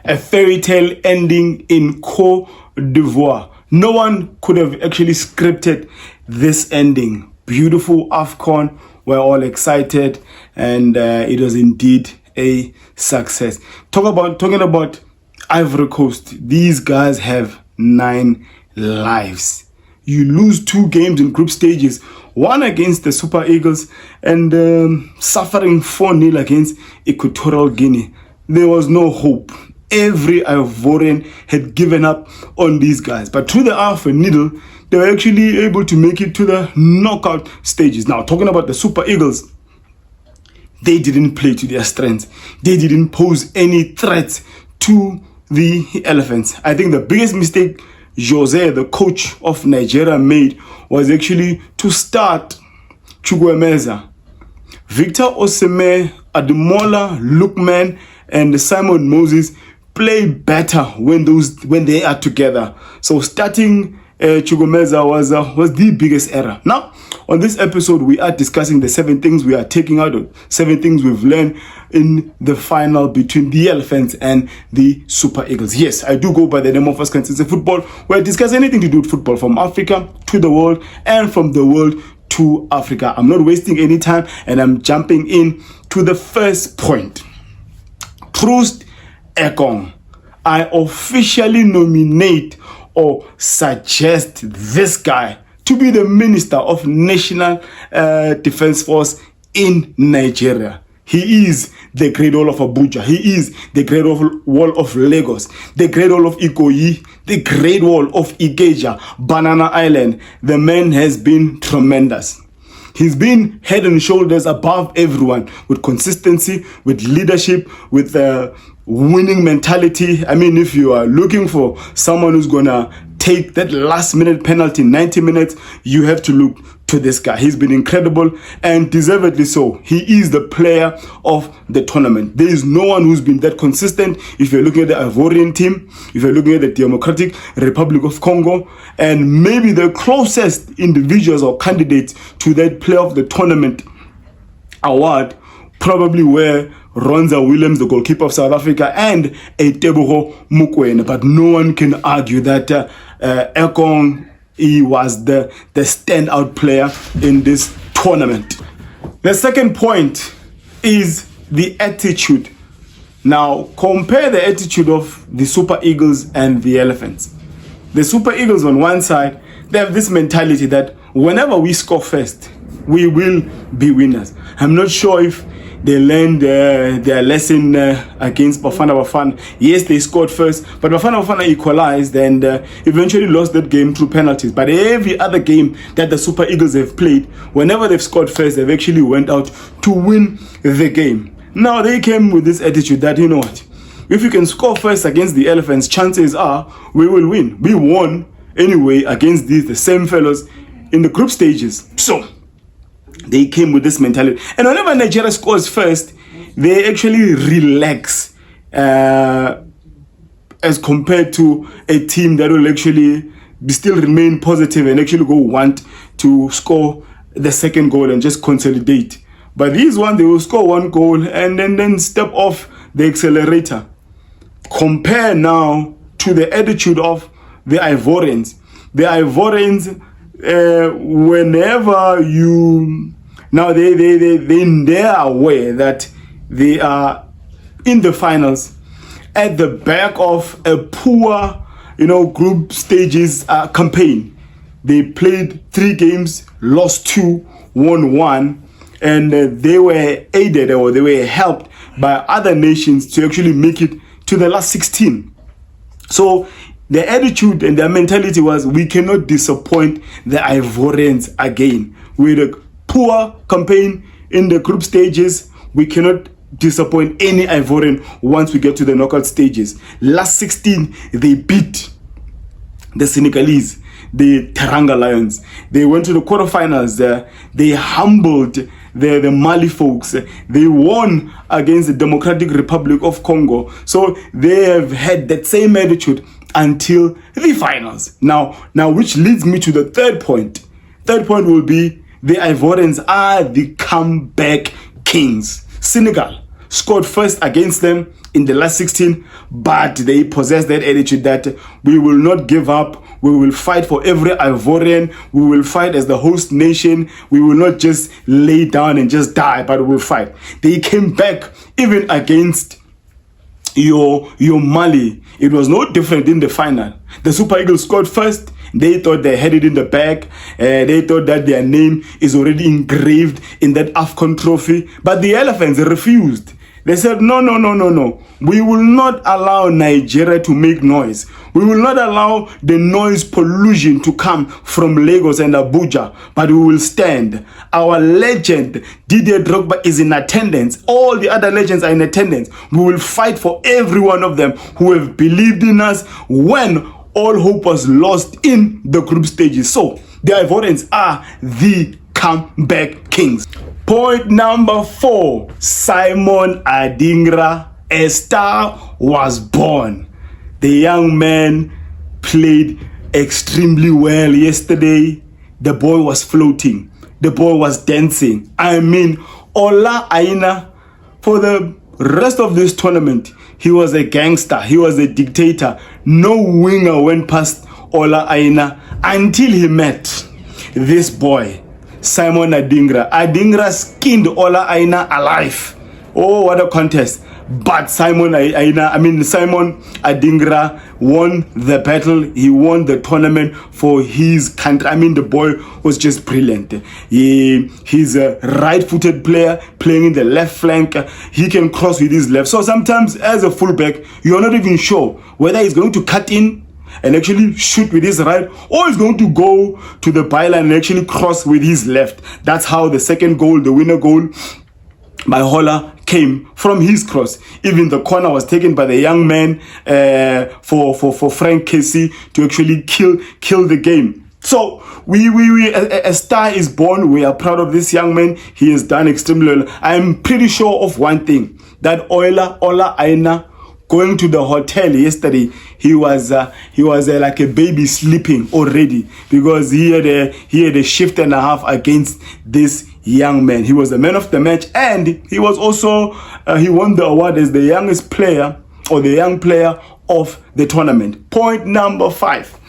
a fairy tale ending in Côte d'Ivoire. No one could have actually scripted this ending. Beautiful AFcon. We're all excited, and it was indeed a success. Talking about Ivory Coast, these guys have 9 lives. You lose 2 games in group stages, one against the Super Eagles and suffering 4-0 against Equatorial Guinea. There was no hope. Every Ivorian had given up on these guys. But through the eye of a needle, they were actually able to make it to the knockout stages. Now, talking about the Super Eagles, they didn't play to their strengths. They didn't pose any threats to the Elephants. I think the biggest mistake Jose, the coach of Nigeria, made was actually to start chukwueze. Victor Osimen, Ademola Lookman, and Simon Moses play better when they are together. So starting chukwueze was the biggest error. Now, on this episode, we are discussing the 7 things we are taking out of 7 things we've learned in the final between the Elephants and the Super Eagles. Yes, I do go by the name of First Consistency Football, where I discuss anything to do with football from Africa to the world and from the world to Africa. I'm not wasting any time, and I'm jumping in to the first point. Troost-Ekong. I officially nominate or suggest this guy to be the Minister of National Defense Force in Nigeria. He is the Great Wall of Abuja. He is the Great Wall of Lagos, the Great Wall of Ikoyi, the Great Wall of Ikeja, Banana Island. The man has been tremendous. He's been head and shoulders above everyone with consistency, with leadership, with winning mentality. I mean, if you are looking for someone who's going to take that last minute penalty in 90 minutes, you have to look to this guy. He's been incredible, and deservedly so. He is the player of the tournament. There is no one who's been that consistent. If you're looking at the Ivorian team, if you're looking at the Democratic Republic of Congo, and maybe the closest individuals or candidates to that player of the tournament award probably were Ronza Williams, the goalkeeper of South Africa, and Teboho Mokoena. But no one can argue that Ekong, he was the standout player in this tournament. The second point is the attitude. Now, compare the attitude of the Super Eagles and the Elephants. The Super Eagles on one side, they have this mentality that whenever we score first, we will be winners. I'm not sure if they learned their lesson against Bafana Bafana. Yes, they scored first, but Bafana Bafana equalized and eventually lost that game through penalties. But every other game that the Super Eagles have played, whenever they've scored first, they've actually went out to win the game. Now, they came with this attitude that, you know what, if you can score first against the Elephants, chances are we will win. We won anyway against the same fellows in the group stages. So they came with this mentality. And whenever Nigeria scores first, they actually relax as compared to a team that will actually still remain positive and actually go want to score the second goal and just consolidate. But these ones, they will score 1 goal and then step off the accelerator. Compare now to the attitude of the Ivorians. The Ivorians, whenever you now they are aware that they are in the finals at the back of a poor group stages campaign. They played 3 games, lost 2, won 1, and they were aided or they were helped by other nations to actually make it to the last 16. So their attitude and their mentality was, we cannot disappoint the Ivorians again. With a poor campaign in the group stages, we cannot disappoint any Ivorian once we get to the knockout stages. Last 16, they beat the Senegalese, the Teranga Lions. They went to the quarterfinals. They humbled the Mali folks. They won against the Democratic Republic of Congo. So they have had that same attitude until the finals. Now, which leads me to the third point. Third point will be the Ivorians are the comeback kings. Senegal scored first against them in the last 16, but they possess that attitude that we will not give up. We will fight for every Ivorian. We will fight as the host nation. We will not just lay down and just die, but we will fight. They came back even against your Mali. It was no different in the final. The Super Eagles scored first. They thought they had it in the bag. They thought that their name is already engraved in that AFcon trophy. But the Elephants refused. They said, no. We will not allow Nigeria to make noise. We will not allow the noise pollution to come from Lagos and Abuja, but we will stand. Our legend, Didier Drogba, is in attendance. All the other legends are in attendance. We will fight for every one of them who have believed in us when all hope was lost in the group stages. So, the Ivorians are the comeback kings. Point number 4, Simon Adinga, a star was born. The young man played extremely well yesterday. The boy was floating. The boy was dancing. I mean, Ola Aina, for the rest of this tournament, he was a gangster. He was a dictator. No winger went past Ola Aina until he met this boy, Simon Adinga. Adinga skinned Ola Aina alive. Oh, what a contest. But Simon Adinga won the battle. He won the tournament for his country. I mean, the boy was just brilliant. He's a right-footed player playing in the left flank. He can cross with his left. So sometimes as a fullback, you're not even sure whether he's going to cut in and actually shoot with his right, or he's going to go to the byline and actually cross with his left. That's how the second goal, the winner goal by Holla, came from his cross. Even the corner was taken by the young man for Frank Casey to actually kill the game. So a star is born. We are proud of this young man. He has done extremely well. I'm pretty sure of one thing, that Ola Aina, going to the hotel yesterday, he was like a baby sleeping already, because he had a shift and a half against this young man. He was the man of the match, and he was also he won the award as the youngest player, or the young player of the tournament. Point number 5,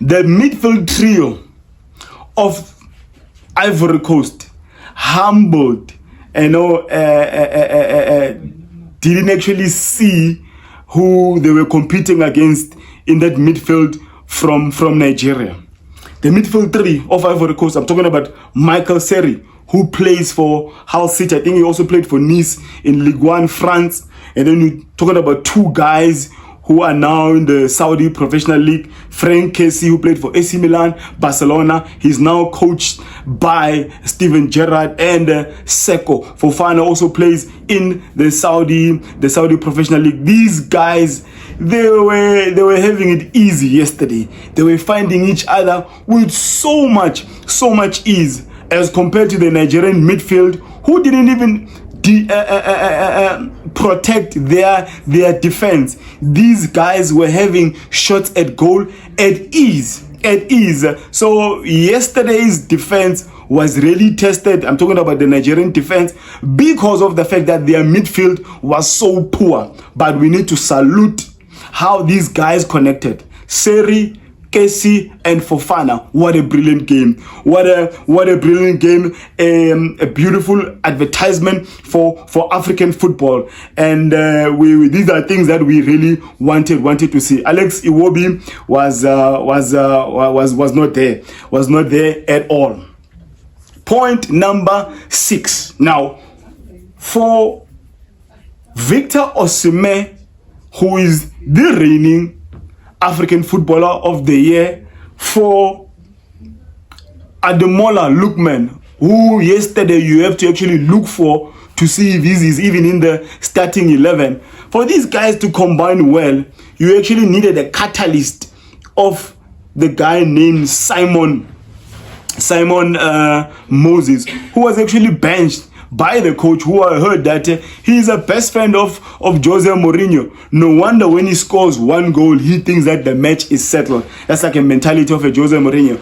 the midfield trio of Ivory Coast humbled, didn't actually see who they were competing against in that midfield from Nigeria. The midfield 3 of Ivory Coast, I'm talking about Michael Seri, who plays for Hull City. I think he also played for Nice in Ligue 1 France. And then you're talking about 2 guys who are now in the Saudi Professional League. Frank Casey, who played for AC Milan, Barcelona. He's now coached by Steven Gerrard. And Seko Fofana also plays in the Saudi Professional League. These guys, they were having it easy yesterday. They were finding each other with so much ease, as compared to the Nigerian midfield, who didn't even protect their defense. These guys were having shots at goal at ease. So yesterday's defense was really tested. I'm talking about the Nigerian defense, because of the fact that their midfield was so poor. But we need to salute how these guys connected. Seri, Casey, and Fofana. What a brilliant game. What a brilliant game. A beautiful advertisement for African football. And these are things that we really wanted to see. Alex Iwobi was not there. Was not there at all. Point number 6. Now, for Victor Osimen, who is the reigning African Footballer of the Year, for Ademola Lookman, who yesterday you have to actually look for to see if he's even in the starting 11. For these guys to combine well, you actually needed a catalyst of the guy named Simon Moses, who was actually benched by the coach, who I heard that he's a best friend of Jose Mourinho. No wonder when he scores 1 goal, he thinks that the match is settled. That's like a mentality of a Jose Mourinho.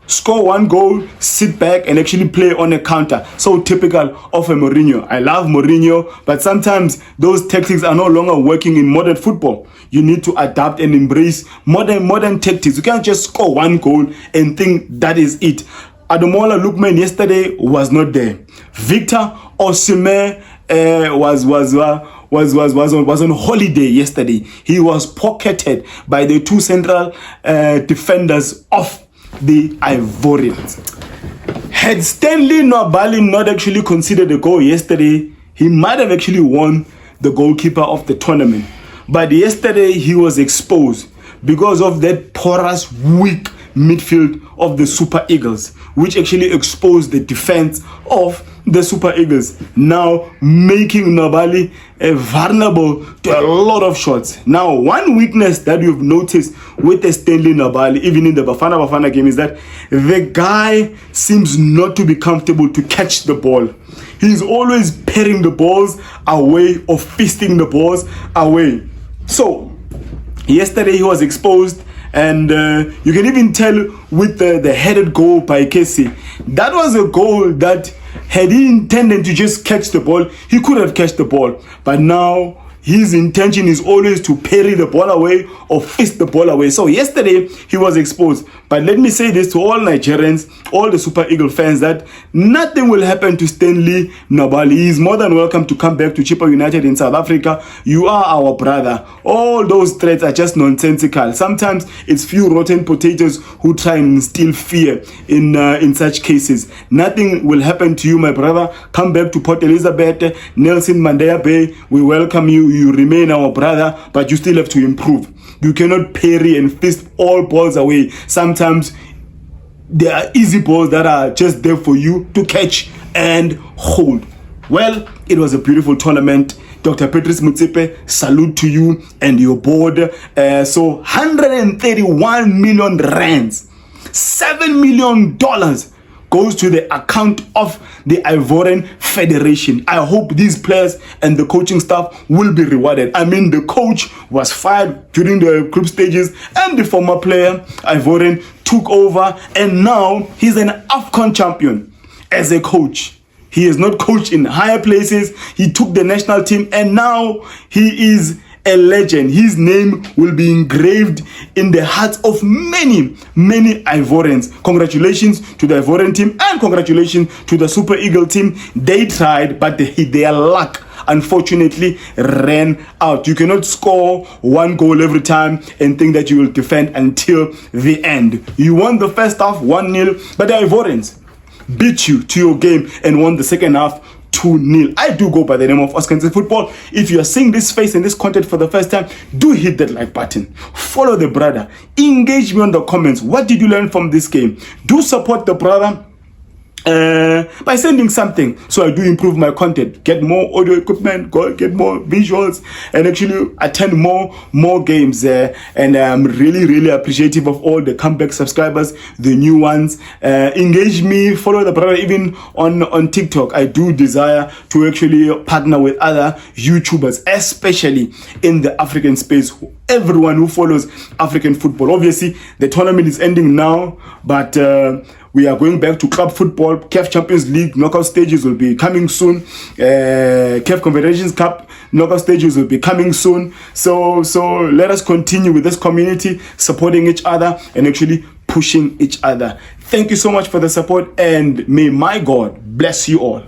score one goal, sit back and actually play on a counter. So typical of a Mourinho. I love Mourinho, but sometimes those tactics are no longer working in modern football. You need to adapt and embrace modern tactics. You can't just score one goal and think that is it. Ademola Lookman yesterday was not there. Victor Osimen was on holiday yesterday. He was pocketed by the two central defenders of the Ivorians. Had Stanley Nali not actually considered a goal yesterday, he might have actually won the goalkeeper of the tournament. But yesterday he was exposed because of that porous, weak midfield of the Super Eagles, which actually exposed the defense of the Super Eagles, now making Nali vulnerable to a lot of shots. Now, one weakness that you've noticed with the Stanley Nali, even in the Bafana game, is that the guy seems not to be comfortable to catch the ball. He's always parrying the balls away or fisting the balls away. So, yesterday he was exposed. And you can even tell with the headed goal by Casey, that was a goal that had he intended to just catch the ball, he could have catched the ball. But now his intention is always to parry the ball away or fist the ball away. So yesterday he was exposed. But let me say this to all Nigerians, all the Super Eagle fans, that nothing will happen to Stanley Nali. He is more than welcome to come back to Chippa United in South Africa. You are our brother. All those threats are just nonsensical. Sometimes it's few rotten potatoes who try and instill fear in such cases. Nothing will happen to you, my brother. Come back to Port Elizabeth, Nelson Mandela Bay. We welcome you. You remain our brother, but you still have to improve. You cannot parry and fist all balls away. Sometimes there are easy balls that are just there for you to catch and hold. Well, it was a beautiful tournament. Dr. Patrice Motsepe, salute to you and your board. So 131 million rands, $7 million goes to the account of the Ivorian Federation. I hope these players and the coaching staff will be rewarded. I mean, the coach was fired during the group stages and the former player, Ivorian, took over, and now he's an AFcon champion as a coach. He has not coached in higher places. He took the national team and now he is a legend. His name will be engraved in the hearts of many Ivorians. Congratulations to the Ivorian team and congratulations to the Super Eagle team. They tried, but their luck unfortunately ran out. You cannot score one goal every time and think that you will defend until the end. You won the first half 1-0, but the Ivorians beat you to your game and won the second half 2-0. I do go by the name of Oscar Football. If you are seeing this face and this content for the first time, do hit that like button. Follow the brother. Engage me on the comments. What did you learn from this game? Do support the brother by sending something, so I do improve my content, get more audio equipment, get more visuals, and actually attend more games. And I'm really appreciative of all the comeback subscribers, the new ones. Engage me, follow the brother even on TikTok. I do desire to actually partner with other YouTubers, especially in the African space. Everyone who follows African football. Obviously, the tournament is ending now, but we are going back to club football. CAF Champions League knockout stages will be coming soon. CAF Confederations Cup knockout stages will be coming soon. So let us continue with this community, supporting each other and actually pushing each other. Thank you so much for the support, and may my God bless you all.